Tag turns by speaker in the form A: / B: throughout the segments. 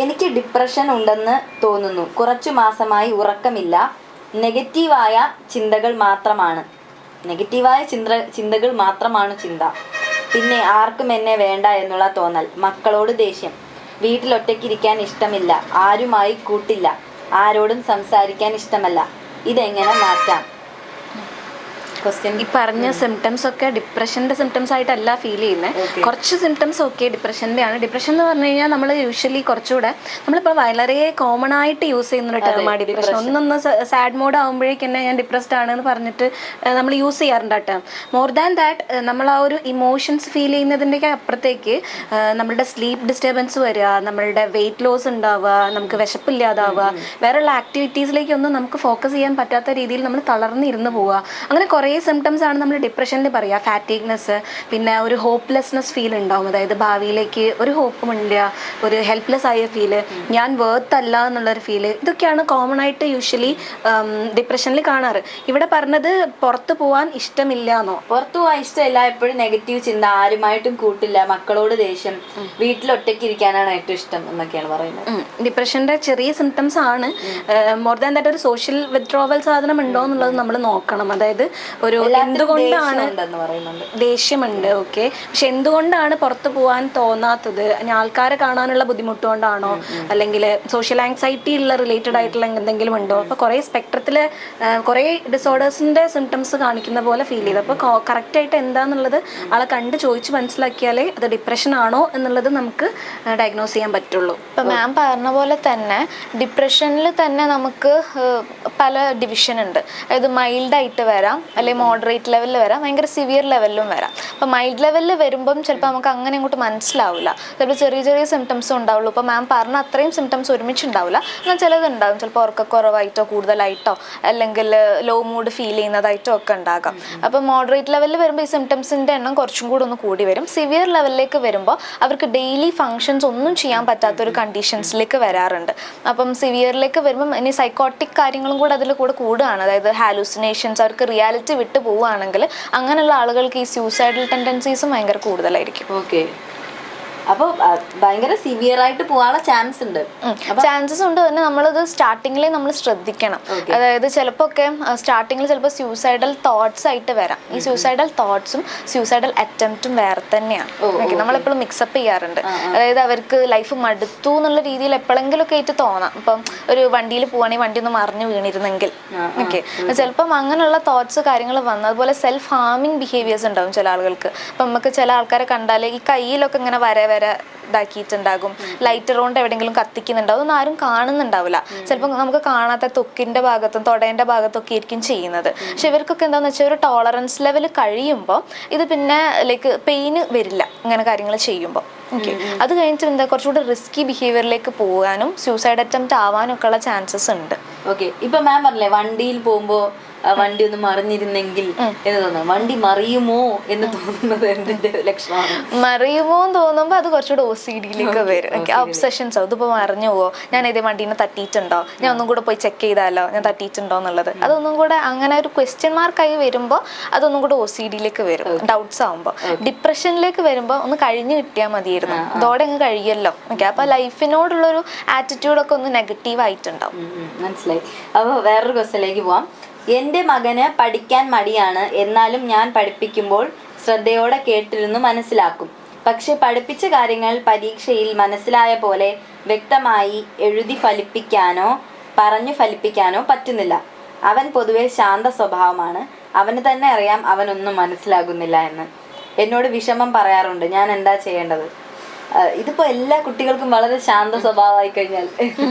A: എനിക്ക് ഡിപ്രഷൻ ഉണ്ടെന്ന് തോന്നുന്നു. കുറച്ചു മാസമായി ഉറക്കമില്ല. നെഗറ്റീവായ ചിന്തകൾ മാത്രമാണ് ചിന്ത. പിന്നെ ആർക്കും എന്നെ വേണ്ട എന്നുള്ള തോന്നൽ. മക്കളോട് ദേഷ്യം. വീട്ടിലൊറ്റയ്ക്കിരിക്കാൻ ഇഷ്ടമില്ല. ആരുമായി കൂട്ടില്ല. ആരോടും സംസാരിക്കാൻ ഇഷ്ടമല്ല. ഇതെങ്ങനെ മാറ്റാം?
B: ഈ പറഞ്ഞ സിംറ്റംസ് ഒക്കെ ഡിപ്രഷന്റെ സിംറ്റംസ് ആയിട്ടല്ല ഫീൽ ചെയ്യുന്നത്. കുറച്ച് സിംറ്റംസ് ഒക്കെ ഡിപ്രഷന്റെ ആണ്. ഡിപ്രഷൻ എന്ന് പറഞ്ഞു കഴിഞ്ഞാൽ നമ്മൾ യൂഷ്വലി കുറച്ചുകൂടെ നമ്മളിപ്പോൾ വളരെ കോമൺ ആയിട്ട് യൂസ് ചെയ്യുന്ന ഒരു ടേമാണ് ഡിപ്രഷൻ. ഒന്നൊന്ന് സാഡ് മോഡ് ആകുമ്പോഴേക്കും തന്നെ ഞാൻ ഡിപ്രസ്ഡ് ആണ് എന്ന് പറഞ്ഞിട്ട് നമ്മൾ യൂസ് ചെയ്യാറുണ്ട് ആ ടേം. മോർ ദാൻ ദാറ്റ് നമ്മൾ ആ ഒരു ഇമോഷൻസ് ഫീൽ ചെയ്യുന്നതിൻ്റെയൊക്കെ അപ്പുറത്തേക്ക് നമ്മളുടെ സ്ലീപ്പ് ഡിസ്റ്റർബൻസ് വരിക, നമ്മളുടെ വെയിറ്റ് ലോസ് ഉണ്ടാവുക, നമുക്ക് വിശപ്പില്ലാതാവുക, വേറെയുള്ള ആക്ടിവിറ്റീസിലേക്കൊന്നും നമുക്ക് ഫോക്കസ് ചെയ്യാൻ പറ്റാത്ത രീതിയിൽ നമ്മൾ തളർന്നിരുന്ന് പോവുക. അങ്ങനെ കുറേ സിംറ്റംസ് ആണ് നമ്മൾ ഡിപ്രഷനിൽ പറയുക. ഫാറ്റീഗ്നെസ്, പിന്നെ ഒരു ഹോപ്പ്ലെസ്നെസ് ഫീൽ ഉണ്ടാവും. അതായത് ഭാവിയിലേക്ക് ഒരു ഹോപ്പും ഇല്ല, ഒരു ഹെൽപ്ലെസ് ആയ ഫീല്, ഞാൻ വേർത്ത് അല്ല എന്നുള്ളൊരു ഫീല്. ഇതൊക്കെയാണ് കോമൺ ആയിട്ട് യൂഷ്വലി ഡിപ്രഷനിൽ കാണാറ്. ഇവിടെ പറഞ്ഞത് പുറത്ത് പോകാൻ ഇഷ്ടമില്ല എന്നോ?
A: പുറത്തു പോകാൻ ഇഷ്ടമില്ല, എപ്പോഴും നെഗറ്റീവ് ചിന്ത, ആരുമായിട്ടും കൂട്ടില്ല, മക്കളോട് ദേഷ്യം, വീട്ടിൽ ഒറ്റയ്ക്ക് ഇരിക്കാനാണ് ഏറ്റവും ഇഷ്ടം എന്നൊക്കെയാണ് പറയുന്നത്.
B: ഡിപ്രഷന്റെ ചെറിയ സിംറ്റംസ് ആണ്. മോർ ദാൻ ദാറ്റ് ഒരു സോഷ്യൽ വിത്ഡ്രോവൽ സാധനം ഉണ്ടോ എന്നുള്ളത് നമ്മൾ നോക്കണം. അതായത് ഒരു എന്തുകൊണ്ടാണ് ദേഷ്യമുണ്ട്, ഓക്കെ, പക്ഷെ എന്തുകൊണ്ടാണ് പുറത്തു പോകാൻ തോന്നാത്തത്? ആൾക്കാരെ കാണാനുള്ള ബുദ്ധിമുട്ട് കൊണ്ടാണോ, അല്ലെങ്കിൽ സോഷ്യൽ ആങ്സൈറ്റി ഉള്ള റിലേറ്റഡ് ആയിട്ടുള്ള എന്തെങ്കിലും ഉണ്ടോ? അപ്പോൾ കുറേ സ്പെക്ട്രത്തിൽ കുറേ ഡിസോർഡേഴ്സിന്റെ സിംറ്റംസ് കാണിക്കുന്ന പോലെ ഫീൽ ചെയ്തു. അപ്പോൾ കറക്റ്റായിട്ട് എന്താണെന്നുള്ളത് ആളെ കണ്ട് ചോദിച്ച് മനസ്സിലാക്കിയാലേ അത് ഡിപ്രഷൻ ആണോ എന്നുള്ളത് നമുക്ക് ഡയഗ്നോസ് ചെയ്യാൻ പറ്റുള്ളൂ.
C: ഇപ്പം മാം പറഞ്ഞ പോലെ തന്നെ ഡിപ്രഷനിൽ തന്നെ നമുക്ക് പല ഡിവിഷൻ ഉണ്ട്. അതായത് മൈൽഡായിട്ട് വരാം, അല്ലെങ്കിൽ മോഡറേറ്റ് ലെവലിൽ വരാം, ഭയങ്കര സിവിയർ ലെവലിലും വരാം. അപ്പോൾ മൈൽഡ് ലെവലിൽ വരുമ്പം ചിലപ്പോൾ നമുക്ക് അങ്ങനെ അങ്ങോട്ട് മനസ്സിലാവില്ല. ചിലപ്പോൾ ചെറിയ ചെറിയ സിംറ്റംസും ഉണ്ടാവുള്ളൂ. ഇപ്പോൾ മാം പറഞ്ഞ അത്രയും സിംറ്റംസ് ഒരുമിച്ചുണ്ടാവില്ല. എന്നാൽ ചിലതുണ്ടാകും. ചിലപ്പോൾ ഉറക്കക്കുറവായിട്ടോ കൂടുതലായിട്ടോ അല്ലെങ്കിൽ ലോ മൂഡ് ഫീൽ ചെയ്യുന്നതായിട്ടോ ഒക്കെ ഉണ്ടാകാം. അപ്പോൾ മോഡറേറ്റ് ലെവലിൽ വരുമ്പോൾ ഈ സിംറ്റംസിൻ്റെ എണ്ണം കുറച്ചും കൂടി ഒന്ന് കൂടി വരും. സിവിയർ ലെവലിലേക്ക് വരുമ്പോൾ അവർക്ക് ഡെയിലി ഫങ്ഷൻസ് ഒന്നും ചെയ്യാൻ പറ്റാത്തൊരു കണ്ടീഷൻസിലേക്ക് വരാറുണ്ട്. അപ്പം സിവിയറിലേക്ക് വരുമ്പം ഇനി സൈക്കോട്ടിക് കാര്യങ്ങളും കൂടെ അതിൽ കൂടെ കൂടുകയാണ്. അതായത് ഹാലൂസിനേഷൻസ്, അവർക്ക് റിയാലിറ്റി വിട്ടു പോവുകയാണെങ്കിൽ അങ്ങനെയുള്ള ആളുകൾക്ക് ഈ സൂസൈഡൽ ടെൻഡൻസീസും ഭയങ്കര കൂടുതലായിരിക്കും.
A: ഓക്കെ, അപ്പോൾ ഭയങ്കര സിവിയർ ആയിട്ട് പോകാനുള്ള
C: ചാൻസസ് ഉണ്ട്. തന്നെ നമ്മളത് സ്റ്റാർട്ടിങ്ങിലേ നമ്മൾ ശ്രദ്ധിക്കണം. അതായത് ചിലപ്പോൾ ഒക്കെ സ്റ്റാർട്ടിങ്ങിൽ ചിലപ്പോൾ സ്യൂസൈഡൽ തോട്ട്സ് ആയിട്ട് വരാം. ഈ സ്യൂസൈഡൽ തോട്ട്സും സ്യൂസൈഡൽ അറ്റംപ്റ്റും വേറെ തന്നെയാണ്. നമ്മളെപ്പോഴും മിക്സപ്പ് ചെയ്യാറുണ്ട്. അതായത് അവർക്ക് ലൈഫ് മടുത്തു എന്നുള്ള രീതിയിൽ എപ്പോഴെങ്കിലും ഒക്കെ ആയിട്ട് തോന്നാം. ഇപ്പം ഒരു വണ്ടിയിൽ പോവുകയാണെങ്കിൽ വണ്ടി ഒന്ന് മറിഞ്ഞു വീണിരുന്നെങ്കിൽ ഓക്കെ, ചിലപ്പം അങ്ങനെയുള്ള തോട്ട്സ് കാര്യങ്ങൾ വന്നു. അതുപോലെ സെൽഫ് ഹാമിങ് ബിഹേവിയേഴ്സ് ഉണ്ടാവും ചില ആളുകൾക്ക്. അപ്പം നമുക്ക് ചില ആൾക്കാരെ കണ്ടാൽ ഈ കയ്യിലൊക്കെ ഇങ്ങനെ വരെ ഇതാക്കിയിട്ടുണ്ടാകും, ലൈറ്റർ കൊണ്ട് എവിടെയെങ്കിലും കത്തിക്കുന്നുണ്ടാവും. അതൊന്നും ആരും കാണുന്നുണ്ടാവില്ല. ചിലപ്പോൾ നമുക്ക് കാണാത്ത തൊക്കിൻ്റെ ഭാഗത്തും തൊടേൻ്റെ ഭാഗത്തൊക്കെ ആയിരിക്കും ചെയ്യുന്നത്. പക്ഷെ ഇവർക്കൊക്കെ എന്താണെന്ന് വെച്ചാൽ ഒരു ടോളറൻസ് ലെവൽ കഴിയുമ്പോൾ ഇത് പിന്നെ ലൈക്ക് പെയിന് വരില്ല ഇങ്ങനെ കാര്യങ്ങൾ ചെയ്യുമ്പോൾ. ഓക്കെ, അത് കഴിഞ്ഞിട്ട് എന്താ കുറച്ചുകൂടി റിസ്കി ബിഹേവിയറിലേക്ക് പോകാനും സൂസൈഡ് അറ്റംപ്റ്റ് ആവാനും ഒക്കെ ഉള്ള ചാൻസസ് ഉണ്ട്.
A: ഓക്കെ, ഇപ്പൊ മാം പറഞ്ഞില്ലേ വണ്ടിയിൽ പോകുമ്പോൾ വണ്ടി ഒന്ന് മറിഞ്ഞിരുന്നെങ്കിൽ എന്ന് തോന്നുന്നു. വണ്ടി മറിയുമോ എന്ന് തോന്നുന്നത് എന്തിന്റെ ലക്ഷണമാണ്?
C: മറിയുമോ എന്ന് തോന്നുമ്പോൾ അത് കുറച്ചുകൂടെ OCD-യിലേക്ക് വരും. ഒബ്സഷൻസ് ആവും. ഇതിപ്പോൾ മറിഞ്ഞു പോവോ, ഞാൻ ഇതേ വണ്ടീനെ തട്ടിയിട്ടുണ്ടോ, ഞാൻ ഒന്നും കൂടെ പോയി ചെക്ക് ചെയ്താലോ ഞാൻ തട്ടിയിട്ടുണ്ടോ എന്നുള്ളത്. അതൊന്നും കൂടെ അങ്ങനെ ഒരു ക്വസ്റ്റ്യൻ മാർക്കായി വരുമ്പോൾ അതൊന്നും കൂടെ OCD-യിലേക്ക് വരും, ഡൗട്ട്സ് ആവുമ്പോൾ. ഡിപ്രഷനിലേക്ക് വരുമ്പോൾ ഒന്ന് കഴിഞ്ഞു കിട്ടിയാൽ മതിയായിരുന്നു, ഇതോടെ അങ്ങ് കഴിയല്ലോ. ഓക്കെ, അപ്പോൾ ലൈഫിനോടുള്ളൊരു ആറ്റിറ്റ്യൂഡൊക്കെ ഒന്ന് നെഗറ്റീവ് ആയിട്ടുണ്ടാവും.
A: മനസ്സിലായി. അപ്പോൾ വേറൊരു ക്വസ്റ്റ്യനിലേക്ക് പോവാം. എൻ്റെ മകന് പഠിക്കാൻ മടിയാണ്, എന്നാലും ഞാൻ പഠിപ്പിക്കുമ്പോൾ ശ്രദ്ധയോടെ കേട്ടിരുന്നു മനസ്സിലാക്കും. പക്ഷെ പഠിപ്പിച്ച കാര്യങ്ങൾ പരീക്ഷയിൽ മനസ്സിലായ പോലെ വ്യക്തമായി എഴുതി ഫലിപ്പിക്കാനോ പറഞ്ഞു ഫലിപ്പിക്കാനോ പറ്റുന്നില്ല. അവൻ പൊതുവെ ശാന്ത സ്വഭാവമാണ്. അവന് തന്നെ അറിയാം അവനൊന്നും മനസ്സിലാകുന്നില്ല എന്ന്. എന്നോട് വിഷമം പറയാറുണ്ട്. ഞാൻ എന്താ ചെയ്യേണ്ടത്? ഇതിപ്പോ എല്ലാ കുട്ടികൾക്കും വളരെ ശാന്ത സ്വഭാവമായി കഴിഞ്ഞാൽ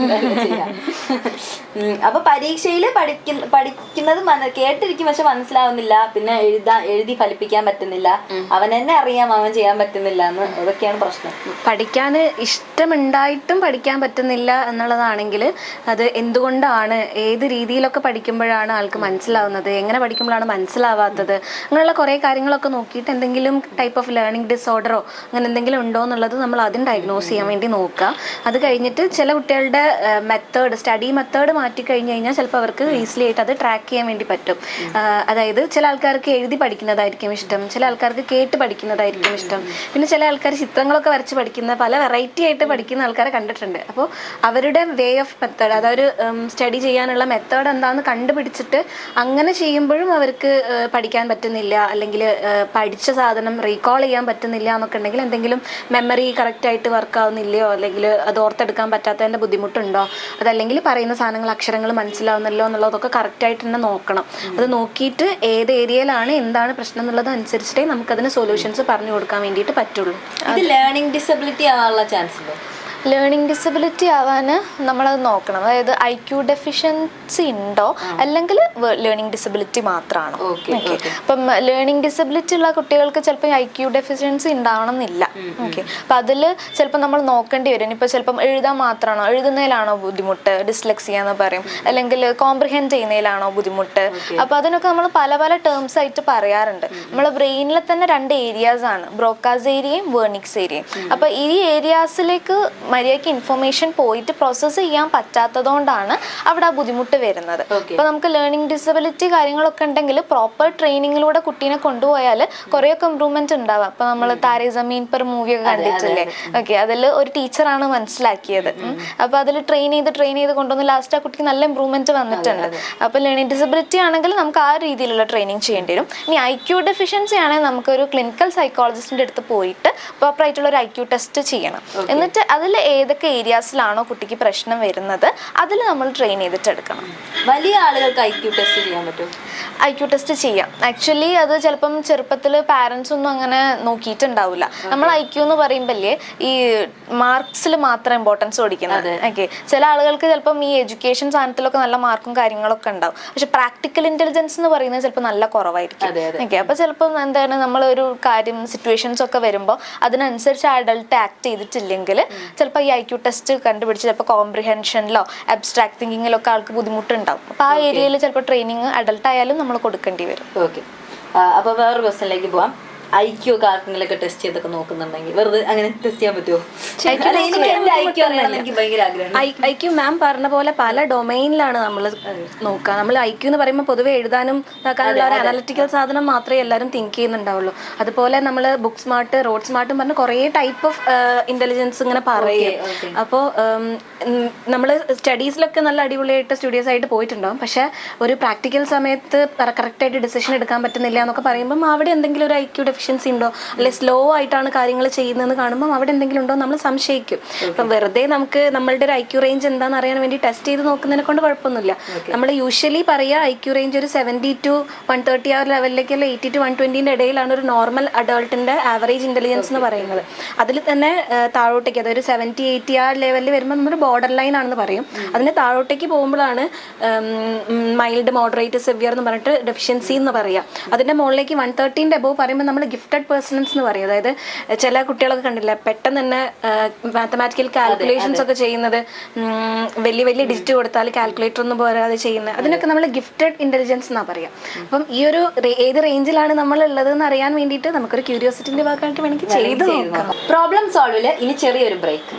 A: ചെയ്യാം. അപ്പൊ പരീക്ഷയില് പഠിക്കുന്നത് കേട്ടിരിക്കും, പക്ഷെ മനസ്സിലാവുന്നില്ല, പിന്നെ എഴുതി ഫലിപ്പിക്കാൻ പറ്റുന്നില്ല, അവൻ തന്നെ അറിയാം അവൻ ചെയ്യാൻ പറ്റുന്നില്ല എന്ന്. അതൊക്കെയാണ് പ്രശ്നം.
B: പഠിക്കാൻ ഇഷ്ടമുണ്ടായിട്ടും പഠിക്കാൻ പറ്റുന്നില്ല എന്നുള്ളതാണെങ്കിൽ അത് എന്തുകൊണ്ടാണ്, ഏത് രീതിയിലൊക്കെ പഠിക്കുമ്പോഴാണ് ആൾക്ക് മനസ്സിലാവുന്നത്, എങ്ങനെ പഠിക്കുമ്പോഴാണ് മനസ്സിലാവാത്തത്, അങ്ങനെയുള്ള കുറേ കാര്യങ്ങളൊക്കെ നോക്കിയിട്ട് എന്തെങ്കിലും ടൈപ്പ് ഓഫ് ലേണിംഗ് ഡിസോർഡറോ അങ്ങനെ എന്തെങ്കിലും ഉണ്ടോ എന്നുള്ളത് നമ്മൾ ആദ്യം ഡയഗ്നോസ് ചെയ്യാൻ വേണ്ടി നോക്കുക. അത് കഴിഞ്ഞിട്ട് ചില കുട്ടികളുടെ സ്റ്റഡി മെത്തേഡ് മാറ്റി കഴിഞ്ഞ് കഴിഞ്ഞാൽ ചിലപ്പോൾ അവർക്ക് ഈസിലി ആയിട്ട് അത് ട്രാക്ക് ചെയ്യാൻ വേണ്ടി പറ്റും. അതായത് ചില ആൾക്കാർക്ക് എഴുതി പഠിക്കുന്നതായിരിക്കും ഇഷ്ടം, ചില ആൾക്കാർക്ക് കേട്ട് പഠിക്കുന്നതായിരിക്കും ഇഷ്ടം, പിന്നെ ചില ആൾക്കാർ ചിത്രങ്ങളൊക്കെ വരച്ച് പഠിക്കുന്ന പല വെറൈറ്റി ആയിട്ട് പഠിക്കുന്ന ആൾക്കാരെ കണ്ടിട്ടുണ്ട്. അപ്പോൾ അവരുടെ വേ ഓഫ് മെത്തേഡ്, അതൊരു സ്റ്റഡി ചെയ്യാനുള്ള മെത്തേഡ് എന്താണെന്ന് കണ്ടുപിടിച്ചിട്ട് അങ്ങനെ ചെയ്യുമ്പോഴും അവർക്ക് പഠിക്കാൻ പറ്റുന്നില്ല, അല്ലെങ്കിൽ പഠിച്ച സാധനം റീകോൾ ചെയ്യാൻ പറ്റുന്നില്ല എന്നൊക്കെ ഉണ്ടെങ്കിൽ, എന്തെങ്കിലും മെമ്മറി കറക്റ്റായിട്ട് വർക്ക് ആവുന്നില്ലയോ, അല്ലെങ്കിൽ അത് ഓർത്തെടുക്കാൻ പറ്റാത്തതിൻ്റെ ബുദ്ധിമുട്ടുണ്ടോ, അതല്ലെങ്കിൽ പറയുന്ന സാധനങ്ങൾ അക്ഷരങ്ങൾ മനസ്സിലാവുന്നല്ലോ എന്നുള്ളതൊക്കെ കറക്റ്റായിട്ട് തന്നെ നോക്കണം. അത് നോക്കിയിട്ട് ഏത് ഏരിയയിലാണ് എന്താണ് പ്രശ്നം എന്നുള്ളത് അനുസരിച്ചിട്ടേ നമുക്കതിന് സൊല്യൂഷൻസ് പറഞ്ഞു കൊടുക്കാൻ വേണ്ടിയിട്ട് പറ്റുള്ളൂ.
A: ഇത് ലേണിംഗ് ഡിസബിലിറ്റി ആവാനുള്ള ചാൻസ് ഉണ്ടോ?
C: ലേണിംഗ് ഡിസബിലിറ്റി ആവാൻ നമ്മളത് നോക്കണം. അതായത് IQ ഡെഫിഷ്യൻസി ഉണ്ടോ അല്ലെങ്കിൽ ലേണിംഗ് ഡിസബിലിറ്റി മാത്രമാണോ. അപ്പം ലേണിംഗ് ഡിസബിലിറ്റി ഉള്ള കുട്ടികൾക്ക് ചിലപ്പോൾ IQ ഡെഫിഷ്യൻസി ഉണ്ടാവണമെന്നില്ല. ഓക്കെ, അപ്പം അതിൽ ചിലപ്പോൾ നമ്മൾ നോക്കേണ്ടി വരും. ഇപ്പോൾ ചിലപ്പം എഴുതാൻ മാത്രമാണോ, എഴുതുന്നതിലാണോ ബുദ്ധിമുട്ട്, ഡിസ്ലെക്സിയ എന്ന് പറയും, അല്ലെങ്കിൽ കോംപ്രിഹെൻഡ് ചെയ്യുന്നതിലാണോ ബുദ്ധിമുട്ട്. അപ്പോൾ അതിനൊക്കെ നമ്മൾ പല പല ടേംസ് ആയിട്ട് പറയാറുണ്ട്. നമ്മളെ ബ്രെയിനിലെ തന്നെ 2 ഏരിയാസ് ആണ്, ബ്രോക്കാസ് ഏരിയയും വേർണിക്സ് ഏരിയയും. അപ്പോൾ ഈ ഏരിയാസിലേക്ക് മര്യാദയ്ക്ക് ഇൻഫർമേഷൻ പോയിട്ട് പ്രോസസ്സ് ചെയ്യാൻ പറ്റാത്തതുകൊണ്ടാണ് അവിടെ ആ ബുദ്ധിമുട്ട് വരുന്നത്. അപ്പോൾ നമുക്ക് ലേണിംഗ് ഡിസബിലിറ്റി കാര്യങ്ങളൊക്കെ ഉണ്ടെങ്കിൽ പ്രോപ്പർ ട്രെയിനിങ്ങിലൂടെ കുട്ടീനെ കൊണ്ടുപോയാൽ കുറേയൊക്കെ ഇമ്പ്രൂവ്മെന്റ് ഉണ്ടാവാം. അപ്പോൾ നമ്മൾ താരേ സമീൻ പെർ മൂവിയൊക്കെ കണ്ടിട്ടില്ലേ? ഓക്കെ, അതിൽ ഒരു ടീച്ചറാണ് മനസ്സിലാക്കിയത്. അപ്പോൾ അതിൽ ട്രെയിൻ ചെയ്ത് കൊണ്ടുവന്ന് ലാസ്റ്റ് ആ കുട്ടിക്ക് നല്ല ഇമ്പ്രൂവ്മെന്റ് വന്നിട്ടുണ്ട്. അപ്പോൾ ലേണിംഗ് ഡിസബിലിറ്റി ആണെങ്കിൽ നമുക്ക് ആ രീതിയിലുള്ള ട്രെയിനിങ് ചെയ്യേണ്ടി വരും. ഇനി IQ ഡെഫിഷ്യൻസി ആണെങ്കിൽ നമുക്കൊരു ക്ലിനിക്കൽ സൈക്കോളജിസ്റ്റിന്റെ അടുത്ത് പോയിട്ട് പ്രോപ്പർ ആയിട്ടുള്ള ഒരു IQ ടെസ്റ്റ് ചെയ്യണം. എന്നിട്ട് അതിൽ ഏതൊക്കെ ഏരിയാസിലാണോ കുട്ടിക്ക് പ്രശ്നം വരുന്നത് അതിൽ നമ്മൾ ട്രെയിൻ ചെയ്തിട്ടെടുക്കണം.
A: വലിയ ആളുകൾക്ക് IQ ടെസ്റ്റ് ചെയ്യാൻ പറ്റും?
C: IQ ടെസ്റ്റ് ചെയ്യാം. ആക്ച്വലി അത് ചിലപ്പം ചെറുപ്പത്തിൽ പാരൻസ് ഒന്നും അങ്ങനെ നോക്കിയിട്ടുണ്ടാവില്ല. നമ്മൾ IQ എന്ന് പറയുമ്പോഴേ ഈ മാർക്സിൽ മാത്രം ഇമ്പോർട്ടൻസ് കൊടുക്കുന്നത്. ഓക്കെ, ചില ആളുകൾക്ക് ചിലപ്പം ഈ എഡ്യൂക്കേഷൻ സാധനത്തിലൊക്കെ നല്ല മാർക്കും കാര്യങ്ങളൊക്കെ ഉണ്ടാവും, പക്ഷെ പ്രാക്ടിക്കൽ ഇന്റലിജൻസ് എന്ന് പറയുന്നത് ചിലപ്പോൾ നല്ല കുറവായിരിക്കും. ഓക്കെ, അപ്പോൾ ചിലപ്പം എന്താണ് നമ്മളൊരു കാര്യം സിറ്റുവേഷൻസ് ഒക്കെ വരുമ്പോൾ അതിനനുസരിച്ച് അഡൾട്ട് ആക്ട് ചെയ്തിട്ടില്ലെങ്കിൽ ചിലപ്പോൾ ഈ IQ ടെസ്റ്റ് കണ്ടുപിടിച്ച് ചിലപ്പോൾ കോംപ്രിഹെൻഷനിലോ അബ്സ്ട്രാക്ട് തിങ്കിങ്ങിലൊക്കെ ആൾക്ക് ബുദ്ധിമുട്ടുണ്ടാവും. അപ്പോൾ ആ ഏരിയയിൽ ചിലപ്പോൾ ട്രെയിനിങ് അഡൾട്ട് ആയാലും നമ്മൾ കൊടുക്കേണ്ടി വരും.
A: ഓക്കെ, അപ്പോൾ വേറൊരു ക്വസ്റ്റ്യനിലേക്ക് പോവാം. IQ ഒക്കെ ആർക്കെങ്കിലൊക്കെ ടെസ്റ്റ് ചെയ്തൊക്കെ നോക്കുന്നുണ്ടെങ്കിൽ വെറുതെ അങ്ങനെ ടെസ്റ്റ് ചെയ്യാൻ പറ്റുമോ?
B: IQ മാം പറഞ്ഞ പോലെ പല ഡൊമൈനിലാണ് നമ്മൾ നോക്കുക. നമ്മൾ IQ എന്ന് പറയുമ്പോൾ പൊതുവെ എഴുതാനും ഇതാക്കാനുള്ള ഒരു അനലിറ്റിക്കൽ സാധനം മാത്രമേ എല്ലാവരും തിങ്ക് ചെയ്യുന്നുണ്ടാവുള്ളൂ. അതുപോലെ നമ്മൾ ബുക്ക് സ്മാർട്ട്, റോഡ് സ്മാർട്ടും പറഞ്ഞ് കുറേ ടൈപ്പ് ഓഫ് ഇന്റലിജൻസ് ഇങ്ങനെ പറയും. അപ്പോൾ നമ്മൾ സ്റ്റഡീസിലൊക്കെ നല്ല അടിപൊളിയായിട്ട് സ്റ്റുഡിയോസ് ആയിട്ട് പോയിട്ടുണ്ടാവും, പക്ഷെ ഒരു പ്രാക്ടിക്കൽ സമയത്ത് കറക്റ്റായിട്ട് ഡിസിഷൻ എടുക്കാൻ പറ്റുന്നില്ല എന്നൊക്കെ പറയുമ്പം അവിടെ എന്തെങ്കിലും ഒരു IQ ഡെഫിഷ്യൻസി ഉണ്ടോ, അല്ലെ സ്ലോ ആയിട്ടാണ് കാര്യങ്ങൾ ചെയ്യുന്നതെന്ന് കാണുമ്പോൾ അവിടെ എന്തെങ്കിലും ഉണ്ടോ നമ്മൾ സംശയിക്കും. അപ്പം വെറുതെ നമുക്ക് നമ്മളുടെ ഒരു IQ റേഞ്ച് എന്താണെന്ന് അറിയാൻ വേണ്ടി ടെസ്റ്റ് ചെയ്ത് നോക്കുന്നതിനെ കൊണ്ട് കുഴപ്പമൊന്നുമില്ല. നമ്മൾ യൂഷ്വലി പറയുക IQ റേഞ്ച് ഒരു 70 to 130 ആ ലെവലിലേക്ക്, അല്ല 80 to 120 ഇടയിലാണ് ഒരു നോർമൽ അഡൾട്ടിന്റെ ആവറേജ് ഇന്റലിജൻസ് എന്ന് പറയുന്നത്. അതിൽ തന്നെ താഴോട്ടേക്ക്, അതായത് 70-80 ആ ലെവലിൽ വരുമ്പോൾ നമ്മൾ ബോർഡർ ലൈൻ ആണെന്ന് പറയും. അതിന് താഴോട്ടേക്ക് പോകുമ്പോഴാണ് മൈൽഡ്, മോഡറേറ്റ്, സിവിയർ എന്ന് പറഞ്ഞിട്ട് ഡെഫിഷ്യൻസി എന്ന് പറയാം. അതിന്റെ മുകളിലേക്ക് 130 അബോവ് പറയുമ്പോൾ നമ്മൾ ഗിഫ്റ്റഡ് പേഴ്സൺസ് എന്ന് പറയും. അതായത് ചില കുട്ടികളൊക്കെ കണ്ടില്ല, പെട്ടെന്ന് തന്നെ മാത്തമാറ്റിക്കൽ കാൽക്കുലേഷൻസ് ഒക്കെ ചെയ്യുന്നത്, വലിയ ഡിജിറ്റ് കൊടുത്താൽ കാൽക്കുലേറ്റർ ഒന്നും പോരാതെ ചെയ്യുന്നത്, അതിനൊക്കെ നമ്മൾ ഗിഫ്റ്റഡ് ഇന്റലിജൻസ് എന്നാ പറയാം. അപ്പം ഈ ഒരു ഏത് റേഞ്ചിലാണ് നമ്മൾ ഉള്ളത് എന്ന് അറിയാൻ വേണ്ടിയിട്ട് നമുക്കൊരു ക്യൂരിയോസിറ്റിന്റെ ഭാഗമായിട്ട് വേണമെങ്കിൽ ചെയ്ത് നോക്കാം.
A: പ്രോബ്ലം സോൾവില് ഇനി ചെറിയൊരു ബ്രേക്ക്.